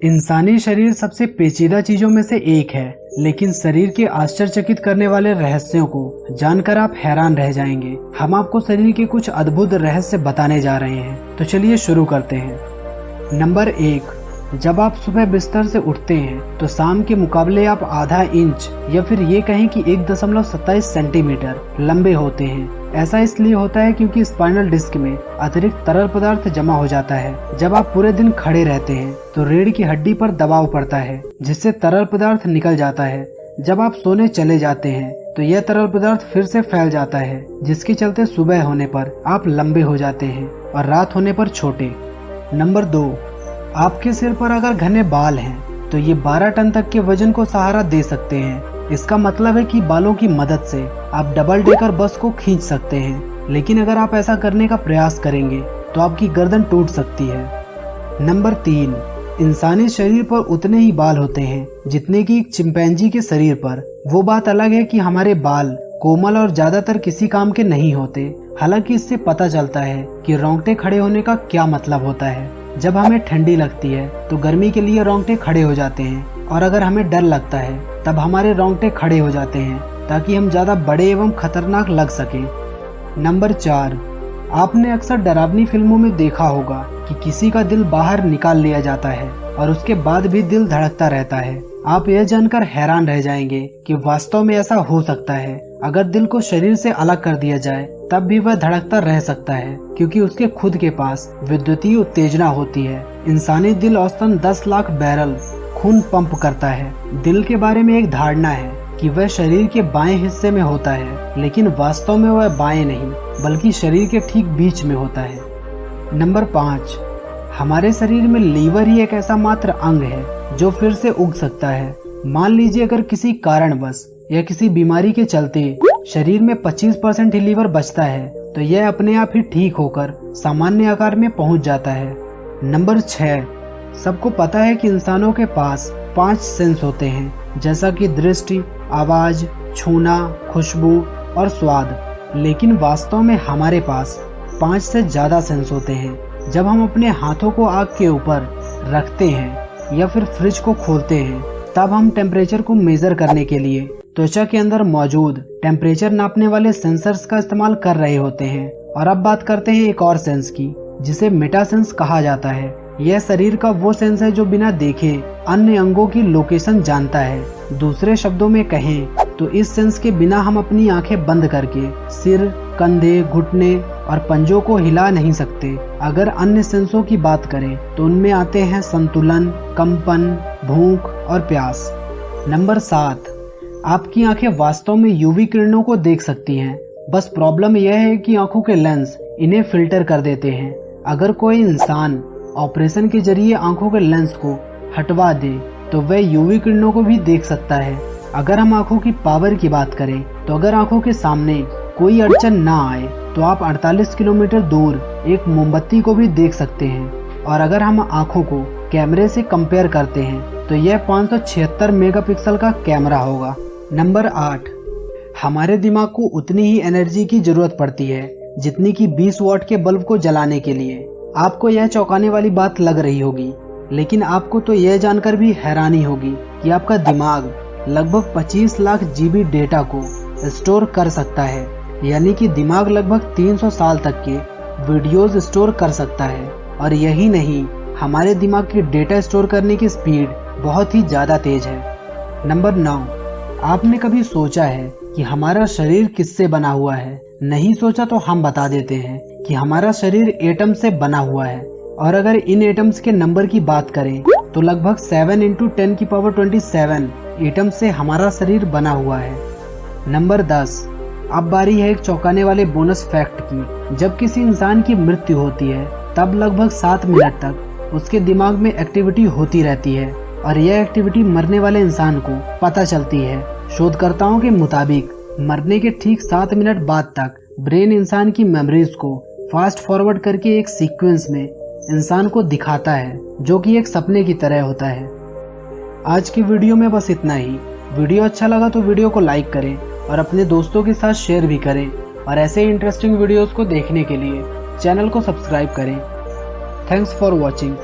इंसानी शरीर सबसे पेचीदा चीजों में से एक है, लेकिन शरीर के आश्चर्यचकित करने वाले रहस्यों को जानकर आप हैरान रह जाएंगे। हम आपको शरीर के कुछ अद्भुत रहस्य बताने जा रहे हैं, तो चलिए शुरू करते हैं। नंबर 1, जब आप सुबह बिस्तर से उठते हैं तो शाम के मुकाबले आप आधा इंच या फिर ये कहें कि 1.27 सेंटीमीटर लंबे होते हैं। ऐसा इसलिए होता है क्योंकि स्पाइनल डिस्क में अतिरिक्त तरल पदार्थ जमा हो जाता है। जब आप पूरे दिन खड़े रहते हैं तो रीढ़ की हड्डी पर दबाव पड़ता है, जिससे तरल पदार्थ निकल जाता है। जब आप सोने चले जाते हैं तो यह तरल पदार्थ फिर से फैल जाता है, जिसके चलते सुबह होने पर आप लंबे हो जाते हैं और रात होने पर छोटे। नंबर 2, आपके सिर पर अगर घने बाल हैं तो ये 12 टन तक के वजन को सहारा दे सकते हैं। इसका मतलब है कि बालों की मदद से आप डबल डेकर बस को खींच सकते हैं, लेकिन अगर आप ऐसा करने का प्रयास करेंगे तो आपकी गर्दन टूट सकती है। नंबर 3, इंसानी शरीर पर उतने ही बाल होते हैं जितने कि एक चिंपैंजी के शरीर पर। वो बात अलग है कि हमारे बाल कोमल और ज्यादातर किसी काम के नहीं होते। हालांकि इससे पता चलता है कि रोंगटे खड़े होने का क्या मतलब होता है। जब हमें ठंडी लगती है तो गर्मी के लिए रोंगटे खड़े हो जाते हैं, और अगर हमें डर लगता है तब हमारे रोंगटे खड़े हो जाते हैं ताकि हम ज्यादा बड़े एवं खतरनाक लग सकें। नंबर 4, आपने अक्सर डरावनी फिल्मों में देखा होगा कि किसी का दिल बाहर निकाल लिया जाता है और उसके बाद भी दिल धड़कता रहता है। आप यह जानकर हैरान रह जाएंगे कि वास्तव में ऐसा हो सकता है। अगर दिल को शरीर से अलग कर दिया जाए तब भी वह धड़कता रह सकता है, क्योंकि उसके खुद के पास विद्युतीय उत्तेजना होती है। इंसानी दिल औसतन 10 लाख बैरल खून पंप करता है। दिल के बारे में एक धारणा है कि वह शरीर के बाएं हिस्से में होता है, लेकिन वास्तव में वह बाएं नहीं बल्कि शरीर के ठीक बीच में होता है। नंबर 5, हमारे शरीर में लीवर ही एक ऐसा मात्र अंग है जो फिर से उग सकता है। मान लीजिए अगर किसी कारणवश या किसी बीमारी के चलते शरीर में 25% ही लीवर बचता है तो यह अपने आप ही ठीक होकर सामान्य आकार में पहुंच जाता है। नंबर 6, सबको पता है कि इंसानों के पास 5 सेंस होते हैं, जैसा कि दृष्टि, आवाज, छूना, खुशबू और स्वाद। लेकिन वास्तव में हमारे पास 5 से ज्यादा सेंस होते हैं। जब हम अपने हाथों को आग के ऊपर रखते हैं या फिर फ्रिज को खोलते हैं, तब हम टेम्परेचर को मेजर करने के लिए त्वचा के अंदर मौजूद टेम्परेचर नापने वाले सेंसर्स का इस्तेमाल कर रहे होते हैं। और अब बात करते हैं एक और सेंस की, जिसे मेटा सेंस कहा जाता है। यह शरीर का वो सेंस है जो बिना देखे अन्य अंगों की लोकेशन जानता है। दूसरे शब्दों में कहें तो इस सेंस के बिना हम अपनी आंखें बंद करके सिर, कंधे, घुटने और पंजों को हिला नहीं सकते। अगर अन्य सेंसों की बात करें तो उनमें आते हैं संतुलन, कंपन, भूख और प्यास। नंबर 7, आपकी आंखें वास्तव में यूवी किरणों को देख सकती हैं। बस प्रॉब्लम यह है कि आंखों के लेंस इन्हें फिल्टर कर देते हैं। अगर कोई इंसान ऑपरेशन के जरिए आंखों के लेंस को हटवा दे तो वह यूवी किरणों को भी देख सकता है। अगर हम आंखों की पावर की बात करें तो अगर आंखों के सामने कोई अड़चन ना आए तो आप 48 किलोमीटर दूर एक मोमबत्ती को भी देख सकते हैं। और अगर हम आंखों को कैमरे से कंपेयर करते हैं तो यह 576 मेगापिक्सल का कैमरा होगा। नंबर 8, हमारे दिमाग को उतनी ही एनर्जी की जरूरत पड़ती है जितनी कि 20 वॉट के बल्ब को जलाने के लिए। आपको यह चौंकाने वाली बात लग रही होगी, लेकिन आपको तो यह जानकर भी हैरानी होगी कि आपका दिमाग लगभग 25 लाख जीबी डेटा को स्टोर कर सकता है। यानी कि दिमाग लगभग 300 साल तक के वीडियोस स्टोर कर सकता है। और यही नहीं, हमारे दिमाग की डेटा स्टोर करने की स्पीड बहुत ही ज्यादा तेज है। नंबर 9, आपने कभी सोचा है कि हमारा शरीर किससे बना हुआ है? नहीं सोचा तो हम बता देते हैं कि हमारा शरीर एटम से बना हुआ है। और अगर इन एटम्स के नंबर की बात करें तो लगभग 7 × 10⁻27 एटम से हमारा शरीर बना हुआ है। नंबर 10, अब बारी है एक चौंकाने वाले बोनस फैक्ट की। जब किसी इंसान की मृत्यु होती है तब लगभग 7 मिनट तक उसके दिमाग में एक्टिविटी होती रहती है, और यह एक्टिविटी मरने वाले इंसान को पता चलती है। शोधकर्ताओं के मुताबिक मरने के ठीक 7 मिनट बाद तक ब्रेन इंसान की मेमोरीज को फास्ट फॉरवर्ड करके एक सीक्वेंस में इंसान को दिखाता है, जो कि एक सपने की तरह होता है। आज की वीडियो में बस इतना ही। वीडियो अच्छा लगा तो वीडियो को लाइक करें और अपने दोस्तों के साथ शेयर भी करें, और ऐसे इंटरेस्टिंग वीडियोस को देखने के लिए चैनल को सब्सक्राइब करें। Thanks for watching.